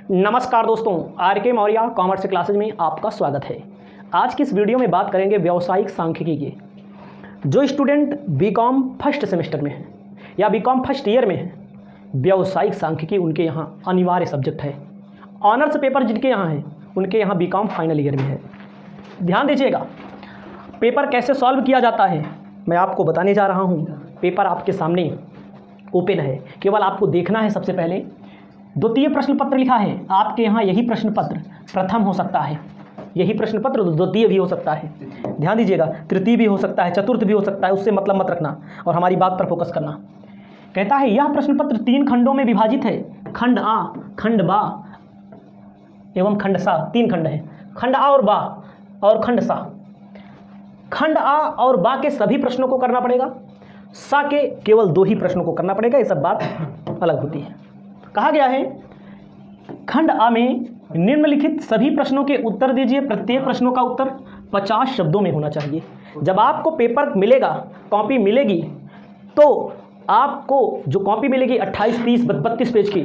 नमस्कार दोस्तों, आर के मौर्य कॉमर्स क्लासेज में आपका स्वागत है। आज की इस वीडियो में बात करेंगे व्यावसायिक सांख्यिकी की। जो स्टूडेंट बीकॉम फर्स्ट सेमेस्टर में है या बीकॉम फर्स्ट ईयर में है, व्यावसायिक सांख्यिकी उनके यहाँ अनिवार्य सब्जेक्ट है। ऑनर्स पेपर जिनके यहाँ है उनके यहाँ बीकॉम फाइनल ईयर में है। ध्यान दीजिएगा, पेपर कैसे सॉल्व किया जाता है मैं आपको बताने जा रहा हूँ। पेपर आपके सामने ओपन है, केवल आपको देखना है। सबसे पहले द्वितीय प्रश्न पत्र लिखा है, आपके यहाँ यही प्रश्न पत्र प्रथम हो सकता है, यही प्रश्न पत्र द्वितीय भी हो सकता है। ध्यान दीजिएगा, तृतीय भी हो सकता है, चतुर्थ भी हो सकता है, उससे मतलब मत रखना और हमारी बात पर फोकस करना। कहता है यह प्रश्न पत्र 3 खंडों में विभाजित है, खंड आ, खंड बा एवं खंड सा। 3 खंड है, खंड आ और बा और खंड सा। खंड आ और बा के सभी प्रश्नों को करना पड़ेगा, सा के केवल 2 ही प्रश्नों को करना पड़ेगा। ये सब बात अलग होती है। कहा गया है खंड आ में निम्नलिखित सभी प्रश्नों के उत्तर दीजिए। प्रत्येक प्रश्नों का उत्तर 50 शब्दों में होना चाहिए। जब आपको पेपर मिलेगा, कॉपी मिलेगी, तो आपको जो कॉपी मिलेगी 28, 30, 32 पेज की,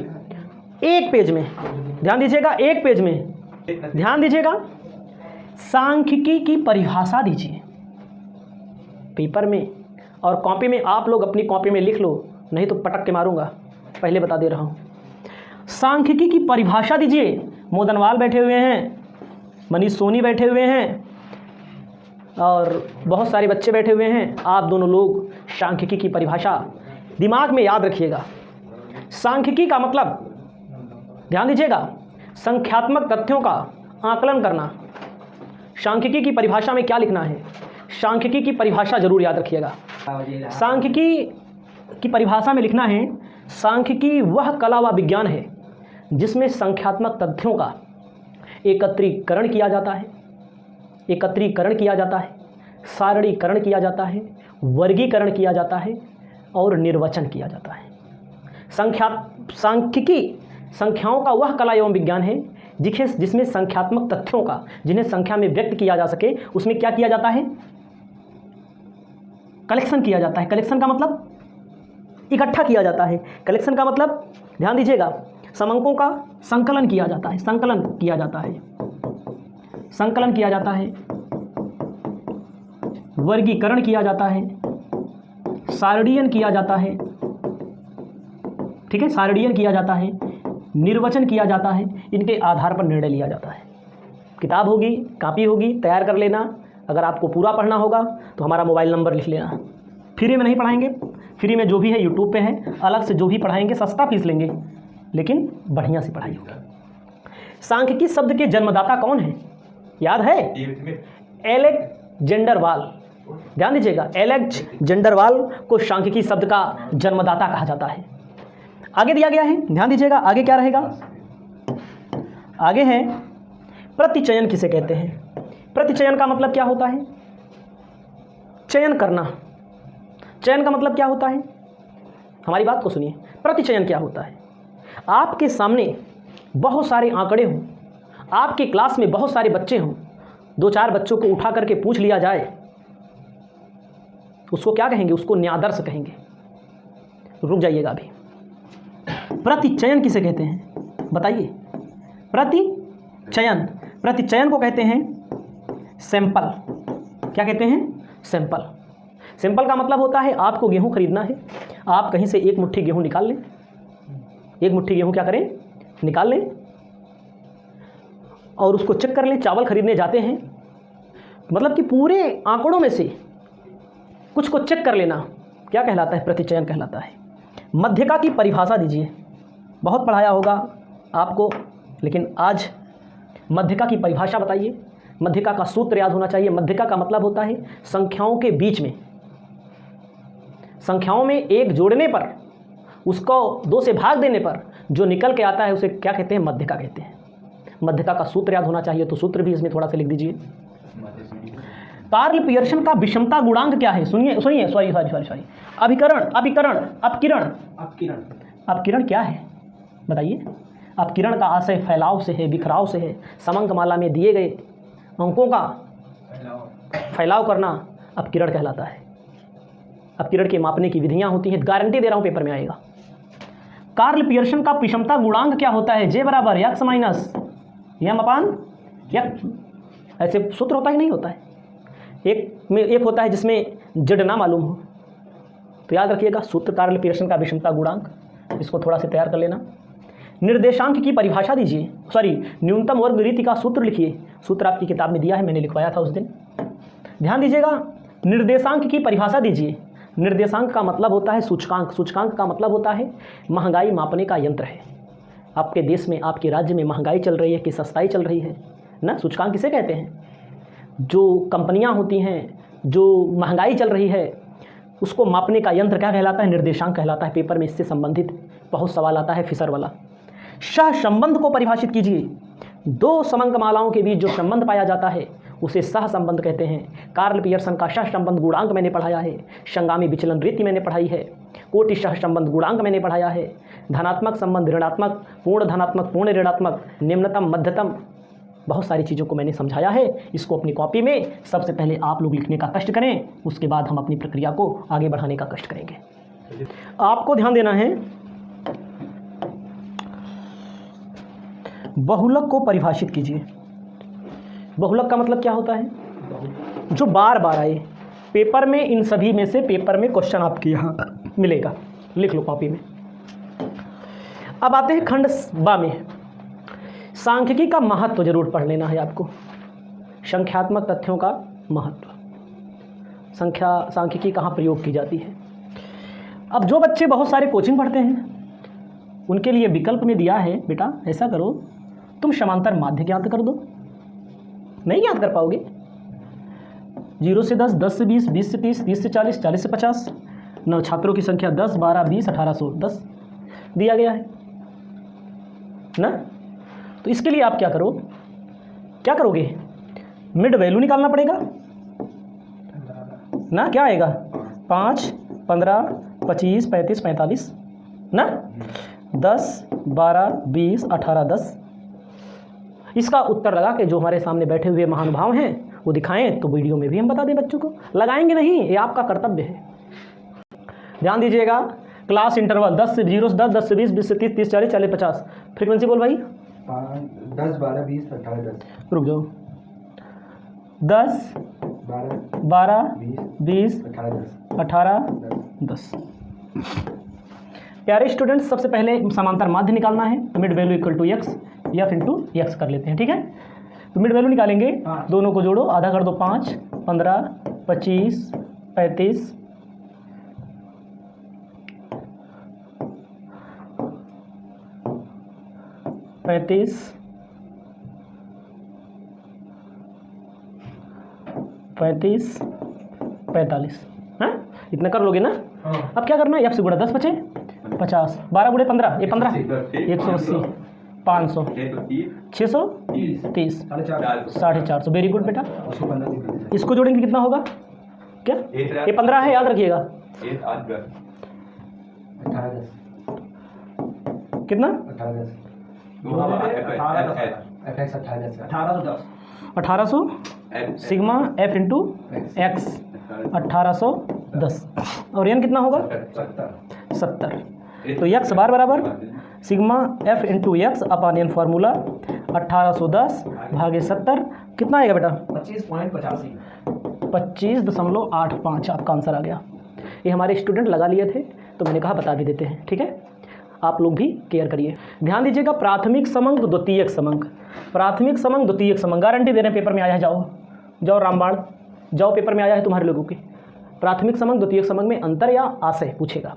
एक पेज में, ध्यान दीजिएगा, एक पेज में, ध्यान दीजिएगा, सांख्यिकी की परिभाषा दीजिए पेपर में। और कॉपी में आप लोग अपनी कॉपी में लिख लो, नहीं तो पटक के मारूंगा, पहले बता दे रहा हूं। सांख्यिकी की परिभाषा दीजिए। मोदनवाल बैठे हुए हैं, मनीष सोनी बैठे हुए हैं और बहुत सारे बच्चे बैठे हुए हैं। आप दोनों लोग सांख्यिकी की परिभाषा दिमाग में याद रखिएगा। सांख्यिकी का मतलब, ध्यान दीजिएगा, संख्यात्मक तथ्यों का आकलन करना। सांख्यिकी की परिभाषा में क्या लिखना है, सांख्यिकी की परिभाषा जरूर याद रखिएगा। सांख्यिकी की परिभाषा में लिखना है, सांख्यिकी वह कला व विज्ञान है जिसमें संख्यात्मक तथ्यों का एकत्रीकरण किया जाता है, सारणीकरण किया जाता है, वर्गीकरण किया जाता है और निर्वचन किया जाता है। सांख्यिकी संख्याओं का वह कला एवं विज्ञान है जिसमें संख्यात्मक तथ्यों का, जिन्हें संख्या में व्यक्त किया जा सके, उसमें क्या किया जाता है, कलेक्शन किया जाता है। कलेक्शन का मतलब इकट्ठा किया जाता है। कलेक्शन का मतलब, ध्यान दीजिएगा, समंकों का संकलन किया जाता है, संकलन किया जाता है, वर्गीकरण किया जाता है, सारणीयन किया जाता है, ठीक है, सारणीयन किया जाता है, निर्वचन किया जाता है। इनके आधार पर निर्णय लिया जाता है। किताब होगी, कॉपी होगी, तैयार कर लेना। अगर आपको पूरा पढ़ना होगा तो हमारा मोबाइल नंबर लिख लेना। फ्री में नहीं पढ़ाएंगे, फ्री में जो भी है यूट्यूब पे है, अलग से जो भी पढ़ाएंगे सस्ता फीस लेंगे, लेकिन बढ़िया से पढ़ाई होगी। सांख्यिकी शब्द के जन्मदाता कौन है, याद है? एलेक्जेंडर। ध्यान दीजिएगा, एलेक्जेंडर को सांख्यिकी शब्द का जन्मदाता कहा जाता है। आगे दिया गया है, ध्यान दीजिएगा, आगे क्या रहेगा, आगे है प्रतिचयन किसे कहते हैं। प्रतिचयन का मतलब क्या होता है, चयन करना। चयन का मतलब क्या होता है, हमारी बात को सुनिए। प्रतिचयन क्या होता है, आपके सामने बहुत सारे आंकड़े हों, आपके क्लास में बहुत सारे बच्चे हों, 2-4 बच्चों को उठा करके पूछ लिया जाए, उसको क्या कहेंगे, उसको न्यादर्श कहेंगे। रुक जाइएगा अभी। प्रतिचयन किसे कहते हैं बताइए, प्रतिचयन को कहते हैं सैंपल। क्या कहते हैं, सैंपल। सैंपल का मतलब होता है आपको गेहूं खरीदना है, आप कहीं से एक मुट्ठी गेहूं निकाल लें, एक मुट्ठी गेहूं क्या करें, निकाल लें और उसको चेक कर लें। चावल खरीदने जाते हैं, मतलब कि पूरे आंकड़ों में से कुछ को चेक कर लेना, क्या कहलाता है, प्रतिचयन कहलाता है। मध्यका की परिभाषा दीजिए। बहुत पढ़ाया होगा आपको, लेकिन आज मध्यका की परिभाषा बताइए। मध्यका का सूत्र याद होना चाहिए। मध्यका का मतलब होता है संख्याओं के बीच में, संख्याओं में एक जोड़ने पर, उसको 2 से भाग देने पर जो निकल के आता है उसे क्या कहते हैं, मध्यका कहते हैं। मध्यका का सूत्र याद होना चाहिए, तो सूत्र भी इसमें थोड़ा सा लिख दीजिए। कार्ल पियर्सन का विषमता गुणांक क्या है, सुनिए, सॉरी, अपकिरण क्या है बताइए। अपकिरण का आशय फैलाव से है, बिखराव से है। समंकमाला में दिए गए अंकों का फैलाव करना अपकिरण कहलाता है। अपकिरण के मापने की विधियां होती हैं, गारंटी दे रहा हूं पेपर में आएगा। कार्ल पियर्सन का विषमता गुणांक क्या होता है? जे बराबर एक्स माइनस एम अपान एक्स। ऐसे सूत्र होता ही नहीं होता है, एक होता है जिसमें जेड ना मालूम हो। तो याद रखिएगा सूत्र कार्ल पियर्सन का विषमता गुणांक, इसको थोड़ा सा तैयार कर लेना। निर्देशांक की परिभाषा दीजिए, सॉरी न्यूनतम वर्ग रीति का सूत्र लिखिए। सूत्र आपकी किताब में दिया है, मैंने लिखवाया था उस दिन। ध्यान दीजिएगा, निर्देशांक की परिभाषा दीजिए। निर्देशांक का मतलब होता है सूचकांक, सूचकांक का मतलब होता है महंगाई मापने का यंत्र है। आपके देश में, आपके राज्य में महंगाई चल रही है कि सस्ताई चल रही है ना, सूचकांक किसे कहते हैं? जो कंपनियां होती हैं, जो महंगाई चल रही है, उसको मापने का यंत्र क्या कहलाता है? निर्देशांक कहलाता है। पेपर में इससे संबंधित बहुत सवाल आता है, फिशर वाला। सहसंबंध को परिभाषित कीजिए। दो समंकमालाओं के बीच जो संबंध पाया जाता है उसे सहसंबंध कहते हैं। कार्ल पियर्सन का सहसंबंध गुणांक मैंने पढ़ाया है, संगामी विचलन रीति मैंने पढ़ाई है, कोटि सहसंबंध गुणांक मैंने पढ़ाया है, धनात्मक संबंध, ऋणात्मक, पूर्ण धनात्मक, पूर्ण ऋणात्मक, निम्नतम, मध्यतम, बहुत सारी चीज़ों को मैंने समझाया है। इसको अपनी कॉपी में सबसे पहले आप लोग लिखने का कष्ट करें, उसके बाद हम अपनी प्रक्रिया को आगे बढ़ाने का कष्ट करेंगे। आपको ध्यान देना है, बहुलक को परिभाषित कीजिए। बहुलक का मतलब क्या होता है? जो बार बार आए पेपर में, इन सभी में से पेपर में क्वेश्चन आपके यहाँ मिलेगा, लिख लो कॉपी में। अब आते हैं खंड बा में। सांख्यिकी का महत्व जरूर पढ़ लेना है आपको, संख्यात्मक तथ्यों का महत्व, सांख्यिकी कहाँ प्रयोग की जाती है। अब जो बच्चे बहुत सारे कोचिंग पढ़ते हैं उनके लिए विकल्प में दिया है, बेटा ऐसा करो तुम समांतर माध्य ज्ञात कर दो। नहीं ज्ञात कर पाओगे? 0 से 10, 10 से 20, 20 से 30, 30 से 40, 40 से 50, नव छात्रों की संख्या 10, 12, 20, 1810 दिया गया है ना। तो इसके लिए आप क्या करो, क्या करोगे? मिड वैल्यू निकालना पड़ेगा ना। क्या आएगा? 5, 15, 25, 35, 45 ना, 10, 12, 20, 18, 10। इसका उत्तर लगा के जो हमारे सामने बैठे हुए महानुभाव हैं वो दिखाएं, तो वीडियो में भी हम बता दें बच्चों को। लगाएंगे नहीं, ये आपका कर्तव्य है। ध्यान दीजिएगा, क्लास इंटरवल 10 से 0 से 10, 10 से 20, 20 से 30, 30 40, 40 50। फ्रीक्वेंसी बोल भाई। 10, 12, 20, 18, 10। रुक जाओ। 10, 12, 20, 18, 10। प्यारे स्टूडेंट्स, सबसे पहले समांतर माध्य निकालना है, तो mid value equal to x, f into x कर लेते हैं, ठीक है। तो मिड वैल्यू निकालेंगे, दोनों को जोड़ो, आधा कर दो 5, 15, 25, 35, 35, 35, 45, हाँ इतना कर लोगे ना। अब क्या करना है, एफ से गुणा 10 बचे 50, 12 गुणे 15, ये 15, 180, 500, 630, 450। वेरी गुड बेटा। इसको जोड़ेंगे कितना होगा? क्या ये 15 है, याद रखिएगा। कितना? 1800 सिग्मा एफ इंटू एक्स 1810, और एन कितना होगा? 70। तो एक्स बार बराबर sigma f into x upon n formula 1810 भागे 70, कितना आएगा बेटा? 25.85। 25.85 आपका आंसर आ गया। ये हमारे स्टूडेंट लगा लिए थे, तो मैंने कहा बता भी देते हैं, ठीक है। आप लोग भी केयर करिए। ध्यान दीजिएगा, प्राथमिक समंक, द्वितीयक समंक, प्राथमिक समंक, द्वितीयक समंक, गारंटी दे रहे हैं पेपर में आया है। जाओ जाओ रामबाण जाओ, पेपर में आया है तुम्हारे लोगों के। प्राथमिक समंक द्वितीयक समंक में अंतर या आशय पूछेगा।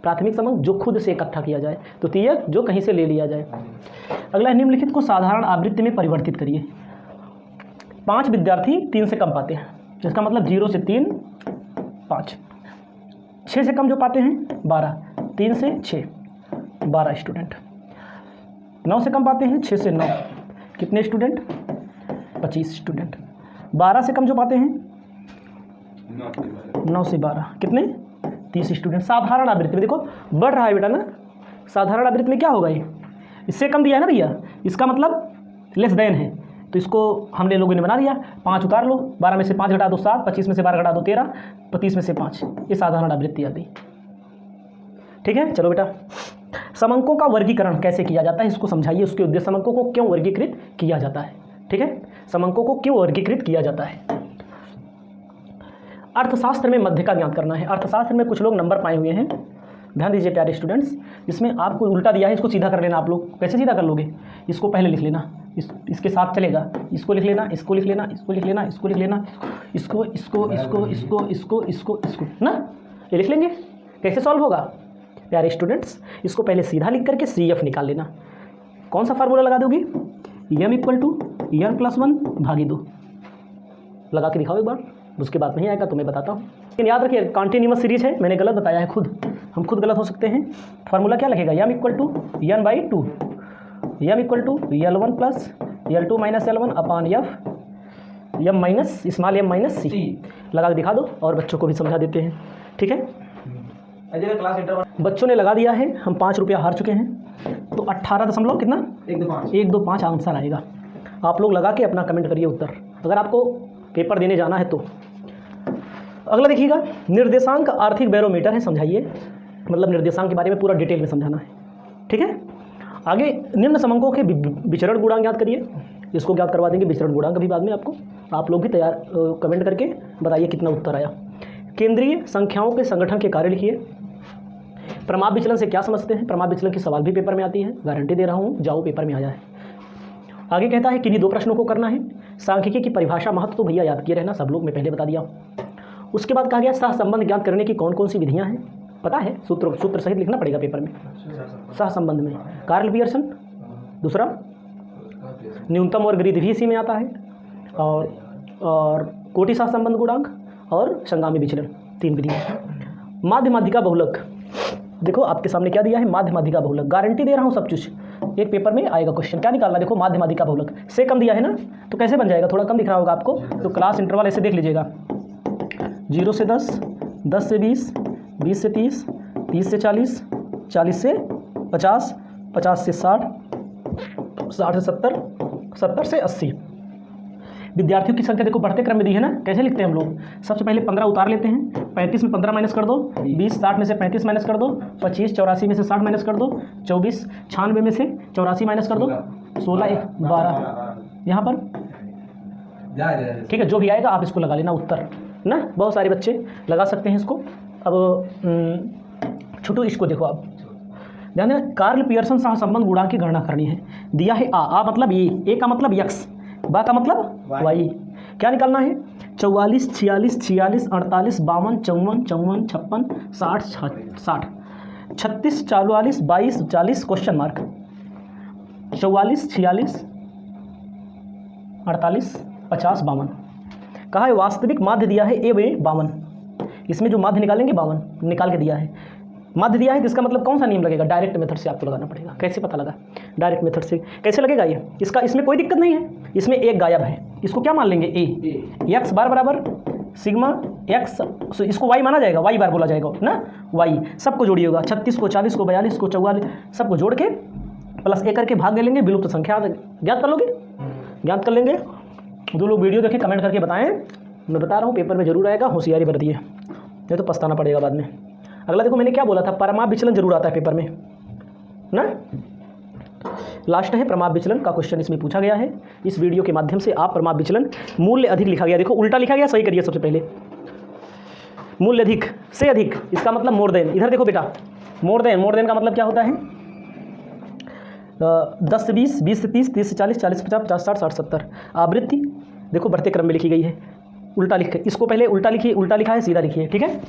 प्राथमिक समंक जो खुद से इकट्ठा किया जाए, द्वितीयक जो कहीं से ले लिया जाए। अगला, निम्नलिखित को साधारण आवृत्ति में परिवर्तित करिए। 5 विद्यार्थी 3 से कम पाते हैं, जिसका मतलब 0 से 3 5, 6 से कम जो पाते हैं 12, 3 से 6 12 स्टूडेंट, 9 से कम पाते हैं 6 से 9 कितने स्टूडेंट? 25 स्टूडेंट। 12 से कम जो पाते हैं 9 से 12 कितने? 30 स्टूडेंट। साधारण आवृत्ति में देखो बढ़ रहा है बेटा ना। साधारण आवृत्ति में क्या होगा? ये इससे कम दिया है ना भैया, इसका मतलब लेस देन है, तो इसको हमने लोगों ने बना दिया। 5 उतार लो, 12 में से 5 घटा दो 7, 25 में से 12 घटा दो 13, 35 में से 5, ये साधारण आवृत्ति आ गई। ठीक है, चलो बेटा, समंकों का वर्गीकरण कैसे किया जाता है इसको समझाइए, उसके उद्देश्य। समंकों को क्यों वर्गीकृत किया जाता है, ठीक है, समंकों को क्यों वर्गीकृत किया जाता है। अर्थशास्त्र में मध्य का ज्ञात करना है। अर्थशास्त्र में कुछ लोग नंबर पाए हुए हैं, ध्यान दीजिए प्यारे स्टूडेंट्स, इसमें आपको उल्टा दिया है, इसको सीधा कर लेना। आप लोग कैसे सीधा कर लोगे, इसको पहले लिख लेना, इसके साथ चलेगा, इसको लिख लेना, इसको लिख लेना, इसको लिख लेना, इसको लिख लेना, इसको इसको इसको इसको इसको इसको इसको ना, ये लिख लेंगे। कैसे सॉल्व होगा प्यारे स्टूडेंट्स, इसको पहले सीधा लिख करके CF निकाल लेना। कौन सा फार्मूला लगा दोगे, m = n + 1/2 लगा के दिखाओ एक बार, उसके बाद नहीं आएगा तो मैं बताता हूँ। लेकिन याद रखिए कॉन्टिन्यूअस सीरीज है, मैंने गलत बताया है खुद, हम खुद गलत हो सकते हैं। फार्मूला क्या लगेगा, m = n/2, m = L1 + L2 - L1 / F m - c लगा के दिखा दो और बच्चों को भी समझा देते हैं, ठीक है। क्लास इंटरवल बच्चों ने लगा दिया है, हम 5 रुपया हार चुके हैं, तो 18 दशमलव कितना 125 आंसर आएगा। आप लोग लगा के अपना कमेंट करिए उत्तर, अगर आपको पेपर देने जाना है तो। अगला देखिएगा, निर्देशांक आर्थिक बैरोमीटर है, समझाइए, मतलब निर्देशांक के बारे में पूरा डिटेल में समझाना है, ठीक है। आगे निम्न समंकों के विचरण गुणांक याद करिए, इसको ज्ञात करवा देंगे विचरण गुणांक भी बाद में आपको। आप लोग भी तैयार कमेंट करके बताइए कितना उत्तर आया। केंद्रीय संख्याओं के संगठन के कार्य लिखिए। प्रमाप विचलन से क्या समझते हैं, प्रमाप विचलन की सवाल भी पेपर में आती है, गारंटी दे रहा हूँ, जाओ पेपर में आ जाए। आगे कहता है किन्हीं 2 प्रश्नों को करना है। सांख्यिकी की परिभाषा महत्व तो भैया याद किए रहना, सब लोग मैं पहले बता दिया। उसके बाद कहा गया सहसंबंध ज्ञात करने की कौन कौन सी विधियाँ हैं, पता है, सूत्र सहित लिखना पड़ेगा पेपर में। सहसंबंध में कार्ल पियर्सन, दूसरा न्यूनतम और गरीब भी इसी में आता है, और कोटि सहसंबंध गुणांक और संगामी विचलन, 3 विधियाँ। माध्य माध्यिका बहुलक, देखो आपके सामने क्या दिया है, माध्य माध्यिका बहुलक, गारंटी दे रहा हूँ सब कुछ, एक पेपर में आएगा क्वेश्चन। क्या निकालना, देखो माध्य माध्यिका बहुलक से कम दिया है ना, तो कैसे बन जाएगा, थोड़ा कम दिख रहा होगा आपको, तो क्लास इंटरवल ऐसे देख लीजिएगा, 0 से 10, 10 से 20, 20 से 30, 30 से 40, 40 से 50, 50 से 60, 60 से 70, 70 से 80। विद्यार्थियों की संख्या देखो बढ़ते क्रम में दी है ना, कैसे लिखते हैं हम लोग, सबसे पहले 15 उतार लेते हैं, 35 में 15 माइनस कर दो, 20 60 में से 35 माइनस कर दो, 25 84 में से 60 माइनस कर दो, 24 96 में से 84 माइनस कर दो, 16 1 12 यहाँ पर, ठीक है, जो भी आएगा आप इसको लगा लेना उत्तर ना। बहुत सारे बच्चे लगा सकते हैं इसको। अब छोटू इसको देखो, आप ध्यान देना, कार्ल पियर्सन सहसंबंध गुणांक की गणना करनी है। दिया है आ मतलब ए का मतलब x, बा का मतलब y। क्या निकालना है, 44 46 46 48 52 54 54 56 60 36 44 22 40 क्वेश्चन मार्क, 44 46 48 50 52। कहा है वास्तविक माध्य दिया है ए में 52, इसमें जो माध्य निकालेंगे 52 निकाल के दिया है। माध्य दिया है, इसका मतलब कौन सा नियम लगेगा, डायरेक्ट मेथड से आपको लगाना पड़ेगा। कैसे पता लगा, डायरेक्ट मेथड से कैसे लगेगा ये, इसमें कोई दिक्कत नहीं है, इसमें एक गायब है, इसको क्या मान लेंगे ए, x बार बराबर सिग्मा x, इसको y माना जाएगा, y बार बोला जाएगा ना, y सबको जोड़िए होगा, 36 को 40 को 42 को 44 सबको जोड़ के प्लस ए करके भाग दे लेंगे, विलुप्त संख्या ज्ञात कर लोगे, ज्ञात कर लेंगे। 2 लोग वीडियो देखें, कमेंट करके बताएं, मैं बता रहा हूँ पेपर में जरूर आएगा, होशियारी बरतिए, नहीं तो पछताना पड़ेगा बाद में। अगला देखो, मैंने क्या बोला था, प्रमाप विचलन जरूर आता है पेपर में ना। लास्ट है प्रमाप विचलन का क्वेश्चन, इसमें पूछा गया है। इस वीडियो के माध्यम से आप प्रमाप विचलन, मूल्य अधिक लिखा गया, देखो उल्टा लिखा गया, सही करिए सबसे पहले, मूल्य अधिक से अधिक, इसका मतलब मोर देन। इधर देखो बेटा, मोर देन का मतलब क्या होता है, 10 से 20, 20 से 30, 30 से 40, 40 से 50, 50 60 60 70। आवृत्ति देखो बढ़ते क्रम में लिखी गई है, उल्टा लिख, इसको पहले उल्टा लिखिए, उल्टा लिखा है सीधा लिखिए, ठीक है।